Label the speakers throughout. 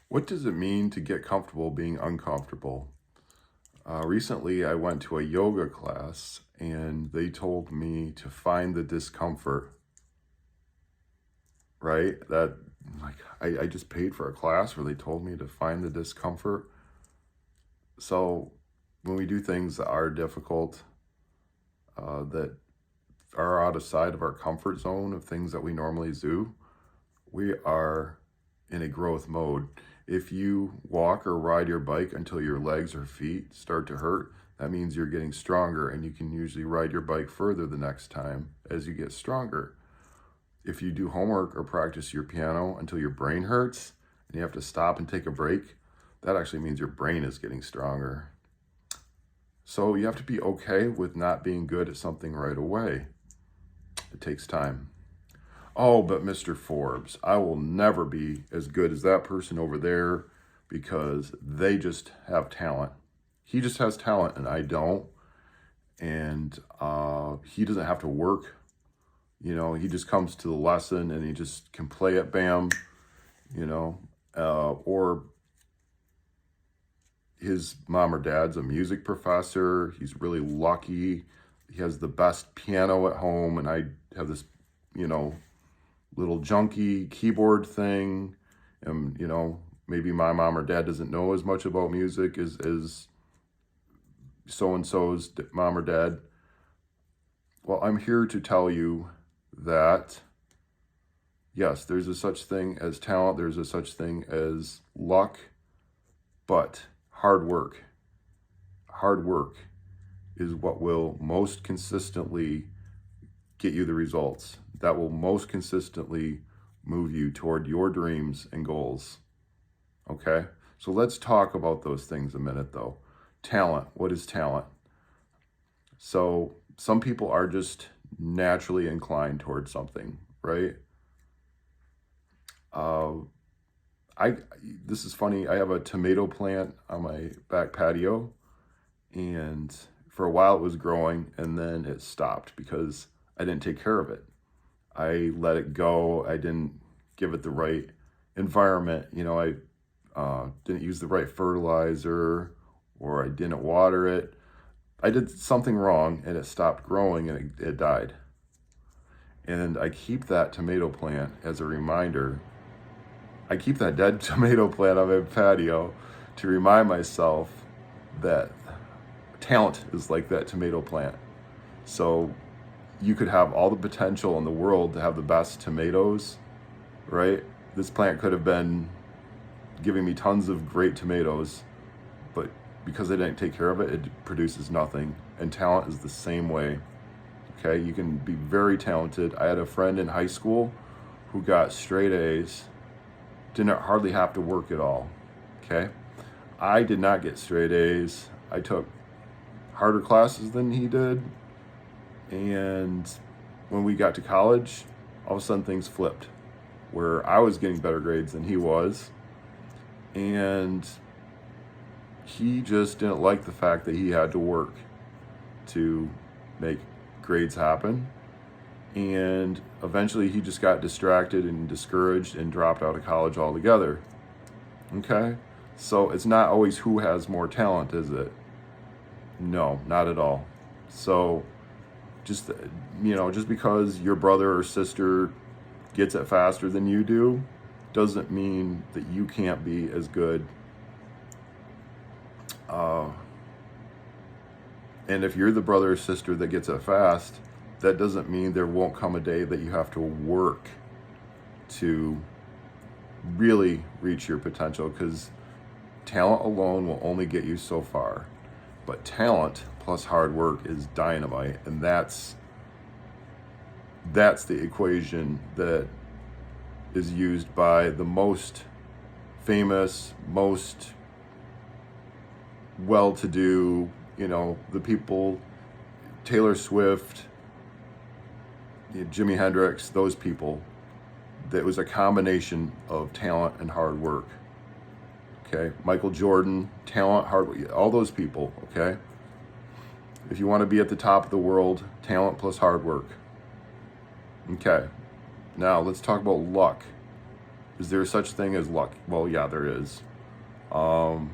Speaker 1: What does it mean to get comfortable being uncomfortable? Recently, I went to a yoga class and they told me to find the discomfort, right? I just paid for a class where they told me to find the discomfort. So when we do things that are difficult, that are out of sight of our comfort zone of things that we normally do, we are in a growth mode. If you walk or ride your bike until your legs or feet start to hurt, that means you're getting stronger and you can usually ride your bike further the next time as you get stronger. If you do homework or practice your piano until your brain hurts and you have to stop and take a break, that actually means your brain is getting stronger. So you have to be okay with not being good at something right away. It takes time. Oh, but Mr. Forbes, I will never be as good as that person over there because they just have talent. He just has talent and I don't. And he doesn't have to work. He just comes to the lesson and he just can play it, bam, or his mom or dad's a music professor. He's really lucky. He has the best piano at home and I have this, little junky keyboard thing, and maybe my mom or dad doesn't know as much about music as so-and-so's mom or dad. Well, I'm here to tell you that yes, there's a such thing as talent, there's a such thing as luck, but hard work is what will most consistently get you the results that will most consistently move you toward your dreams and goals. Okay? So let's talk about those things a minute though. Talent. What is talent? So some people are just naturally inclined towards something, right? This is funny. I have a tomato plant on my back patio, and for a while it was growing and then it stopped because I didn't take care of it. I let it go. I didn't give it the right environment. I didn't use the right fertilizer, or I didn't water it. I did something wrong and it stopped growing and it died. And I keep that tomato plant as a reminder. I keep that dead tomato plant on my patio to remind myself that talent is like that tomato plant. So you could have all the potential in the world to have the best tomatoes, right? This plant could have been giving me tons of great tomatoes, but because I didn't take care of it, it produces nothing. And talent is the same way. Okay, you can be very talented. I had a friend in high school who got straight A's, didn't hardly have to work at all. Okay, I did not get straight A's. I took harder classes than he did. And when we got to college, all of a sudden things flipped, where I was getting better grades than he was. And he just didn't like the fact that he had to work to make grades happen. And eventually he just got distracted and discouraged and dropped out of college altogether. Okay? So it's not always who has more talent, is it? No, not at all. So just because your brother or sister gets it faster than you do doesn't mean that you can't be as good. And if you're the brother or sister that gets it fast, that doesn't mean there won't come a day that you have to work to really reach your potential, because talent alone will only get you so far. But talent plus hard work is dynamite, and that's the equation that is used by the most famous, most well-to-do, the people, Taylor Swift, Jimi Hendrix, those people. That was a combination of talent and hard work. Okay, Michael Jordan, talent, hard work, all those people. Okay, if you want to be at the top of the world, talent plus hard work. Okay, now let's talk about luck. Is there such thing as luck? Well, yeah, there is. Um,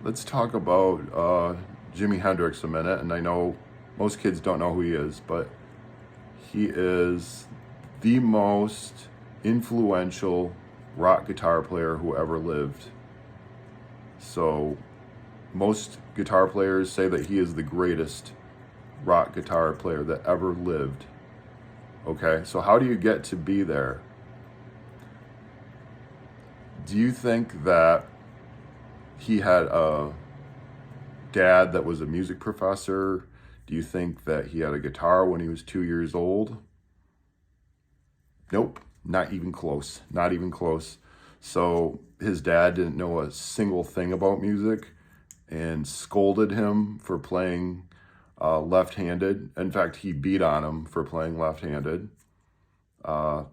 Speaker 1: let's talk about Jimi Hendrix a minute. And I know most kids don't know who he is, but he is the most influential rock guitar player who ever lived. So most guitar players say that he is the greatest rock guitar player that ever lived. Okay, so how do you get to be there? Do you think that he had a dad that was a music professor? Do you think that he had a guitar when he was 2 years old? Nope, not even close. Not even close. So his dad didn't know a single thing about music and scolded him for playing left-handed. In fact, he beat on him for playing left-handed.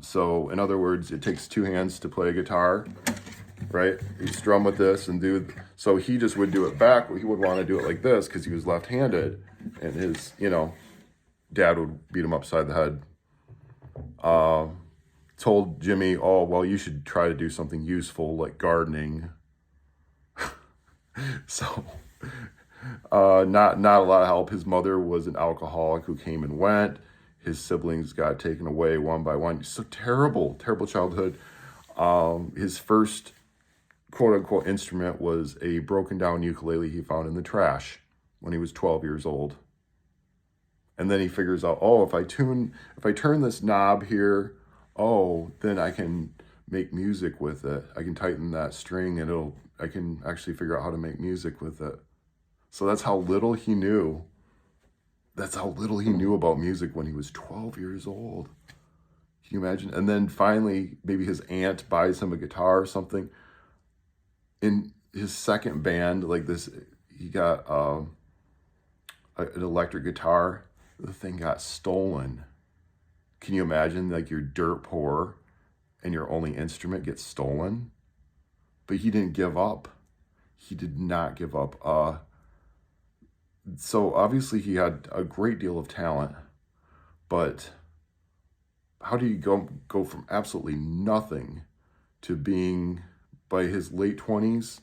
Speaker 1: So in other words, it takes two hands to play a guitar, right? You strum with this and do, so he just would do it back. He would want to do it like this because he was left-handed, and his, dad would beat him upside the head. Told Jimmy, oh, well, you should try to do something useful like gardening. So, not a lot of help. His mother was an alcoholic who came and went. His siblings got taken away one by one. So terrible childhood. His first quote unquote instrument was a broken down ukulele he found in the trash when he was 12 years old. And then he figures out, oh, if I turn this knob here, then I can make music with it. I can tighten that string and I can actually figure out how to make music with it. So that's how little he knew. That's how little he knew about music when he was 12 years old. Can you imagine? And then finally, maybe his aunt buys him a guitar or something. In his second band, like this, he got an electric guitar. The thing got stolen. Can you imagine, like, you're dirt poor and your only instrument gets stolen? But he didn't give up. He did not give up. So obviously he had a great deal of talent, but how do you go from absolutely nothing to being, by his late 20s,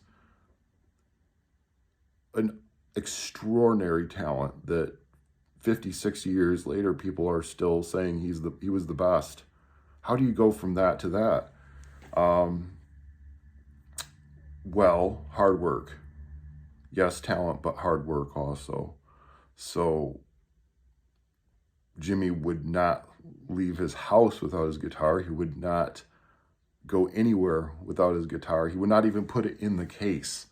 Speaker 1: an extraordinary talent that 50, 60 years later, people are still saying he was the best? How do you go from that to that? Well, hard work. Yes, talent, but hard work also. So Jimmy would not leave his house without his guitar. He would not go anywhere without his guitar. He would not even put it in the case.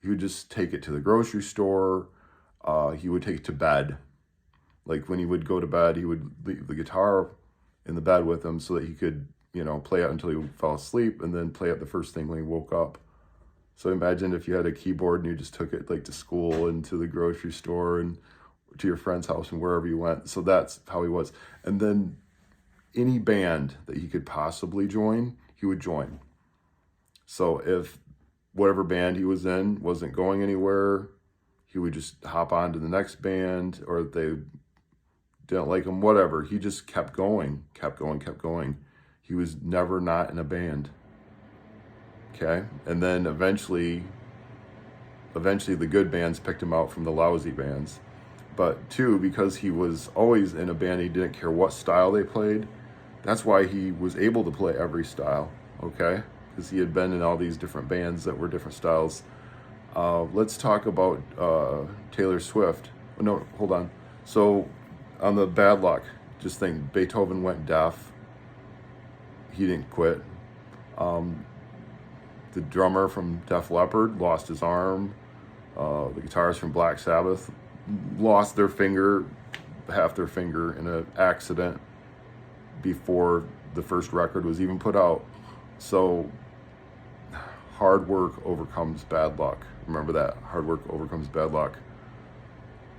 Speaker 1: He would just take it to the grocery store. He would take it to bed. Like when he would go to bed, he would leave the guitar in the bed with him so that he could, play it until he fell asleep and then play it the first thing when he woke up. So imagine if you had a keyboard and you just took it like to school and to the grocery store and to your friend's house and wherever you went. So that's how he was. And then any band that he could possibly join, he would join. So if whatever band he was in wasn't going anywhere, he would just hop on to the next band, or if they didn't like him, whatever. He just kept going. He was never not in a band. Okay? And then eventually the good bands picked him out from the lousy bands. But two, because he was always in a band, he didn't care what style they played. That's why he was able to play every style, okay? Because he had been in all these different bands that were different styles. Let's talk about Taylor Swift. Oh, no, hold on. So on the bad luck, just think, Beethoven went deaf. He didn't quit. The drummer from Def Leppard lost his arm. The guitarist from Black Sabbath lost half their finger in an accident before the first record was even put out. So hard work overcomes bad luck. Remember that. Hard work overcomes bad luck.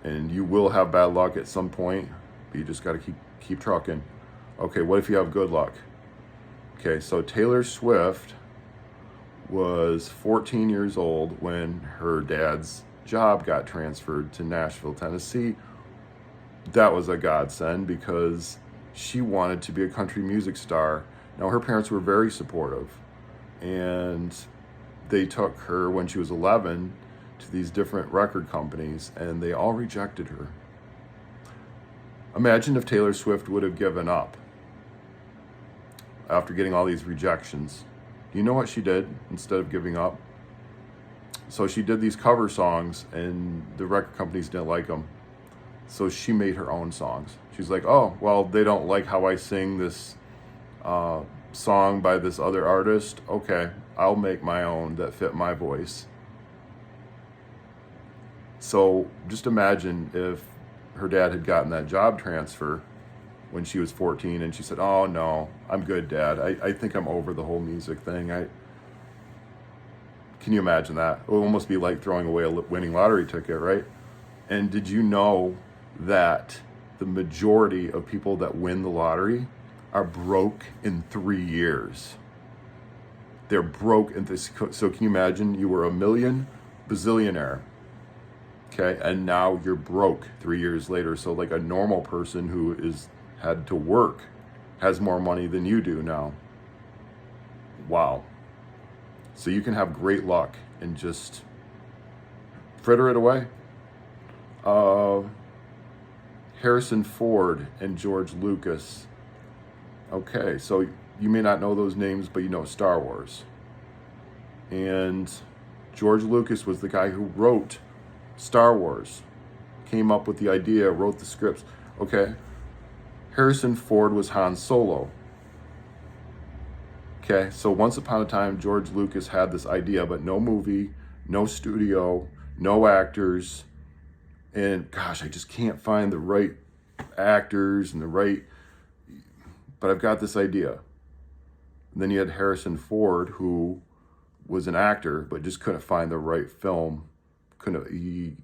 Speaker 1: And you will have bad luck at some point, but you just got to keep trucking. Okay, what if you have good luck? Okay, so Taylor Swift was 14 years old when her dad's job got transferred to Nashville, Tennessee. That was a godsend because she wanted to be a country music star. Now, her parents were very supportive, and they took her when she was 11 to these different record companies, and they all rejected her. Imagine if Taylor Swift would have given up after getting all these rejections. Do you know what she did instead of giving up? So she did these cover songs, and the record companies didn't like them. So she made her own songs. She's like, oh, well, they don't like how I sing this song by this other artist. Okay, I'll make my own that fit my voice. So just imagine if her dad had gotten that job transfer when she was 14 and she said, oh no, I'm good, Dad. I think I'm over the whole music thing. Can you imagine that? It would almost be like throwing away a winning lottery ticket, right? And did you know that the majority of people that win the lottery are broke in 3 years? They're broke in this. So can you imagine you were a bazillionaire, okay, and now you're broke 3 years later. So like a normal person who had to work has more money than you do now. Wow. So you can have great luck and just fritter it away. Harrison Ford and George Lucas. Okay, so you may not know those names, but you know Star Wars. And George Lucas was the guy who wrote Star Wars, came up with the idea, wrote the scripts. Okay, Harrison Ford was Han Solo. Okay, so once upon a time, George Lucas had this idea, but no movie, no studio, no actors. And gosh, I just can't find the right actors and but I've got this idea. And then you had Harrison Ford, who was an actor, but just couldn't find the right film. He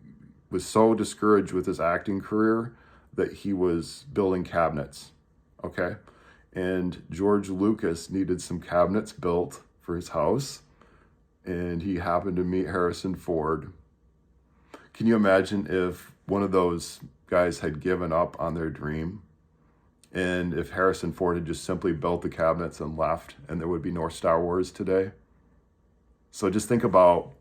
Speaker 1: was so discouraged with his acting career that he was building cabinets, okay? And George Lucas needed some cabinets built for his house, and he happened to meet Harrison Ford. Can you imagine if one of those guys had given up on their dream, and if Harrison Ford had just simply built the cabinets and left, and there would be no Star Wars today? So just think about,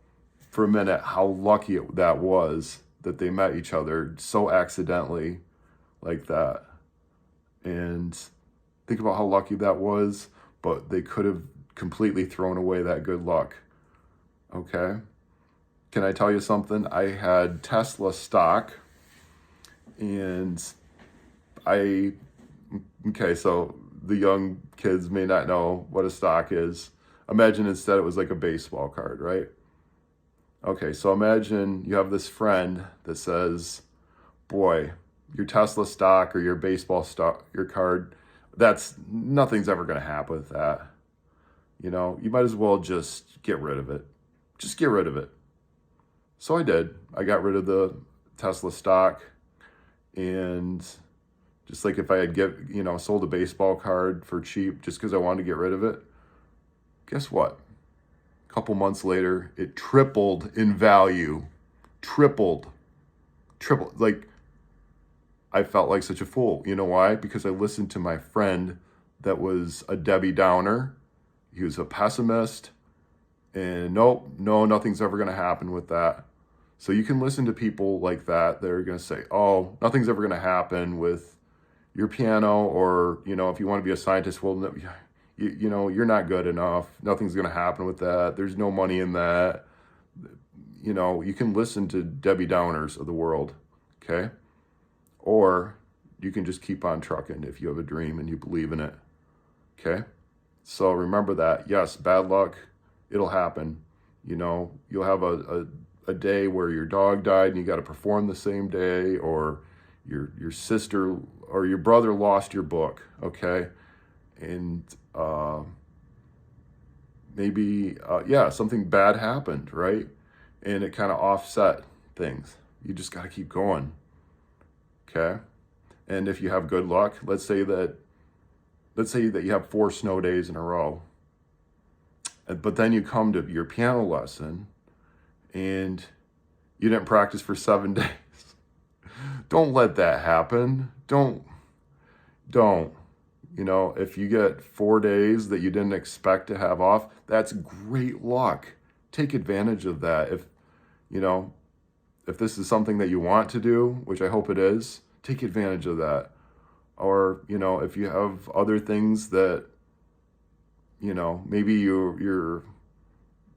Speaker 1: for a minute, how lucky that was that they met each other so accidentally like that. And think about how lucky that was, but they could have completely thrown away that good luck. Okay? Can I tell you something? I had Tesla stock, and okay, so the young kids may not know what a stock is. Imagine instead it was like a baseball card, right? Okay, so imagine you have this friend that says, boy, your Tesla stock or your baseball stock, your card, nothing's ever going to happen with that. You know, you might as well just get rid of it. Just get rid of it. So I did. I got rid of the Tesla stock, and just like if I had sold a baseball card for cheap just because I wanted to get rid of it, guess what? A couple months later, it tripled in value. Tripled. Like, I felt like such a fool. You know why? Because I listened to my friend that was a Debbie Downer. He was a pessimist. And nothing's ever going to happen with that. So you can listen to people like that. They're going to say, oh, nothing's ever going to happen with your piano. Or, if you want to be a scientist, well, you're not good enough. Nothing's going to happen with that. There's no money in that. You can listen to Debbie Downers of the world, okay? Or you can just keep on trucking if you have a dream and you believe in it, okay? So remember that. Yes, bad luck, it'll happen. You'll have a day where your dog died and you got to perform the same day, or your sister or your brother lost your book, okay? And maybe something bad happened, right? And it kind of offset things. You just got to keep going, okay? And if you have good luck, let's say that you have 4 snow days in a row, but then you come to your piano lesson and you didn't practice for 7 days. Don't let that happen. Don't. You know, if you get 4 days that you didn't expect to have off, that's great luck. Take advantage of that. If, you know, if this is something that you want to do, which I hope it is, take advantage of that. Or, you know, if you have other things that, you know, maybe you're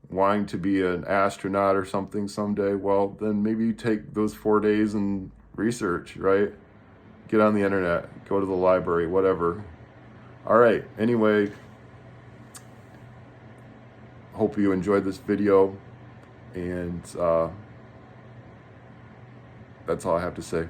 Speaker 1: wanting to be an astronaut or something someday, well, then maybe you take those 4 days and research, right? Get on the internet, go to the library, whatever. All right, anyway, hope you enjoyed this video, and that's all I have to say.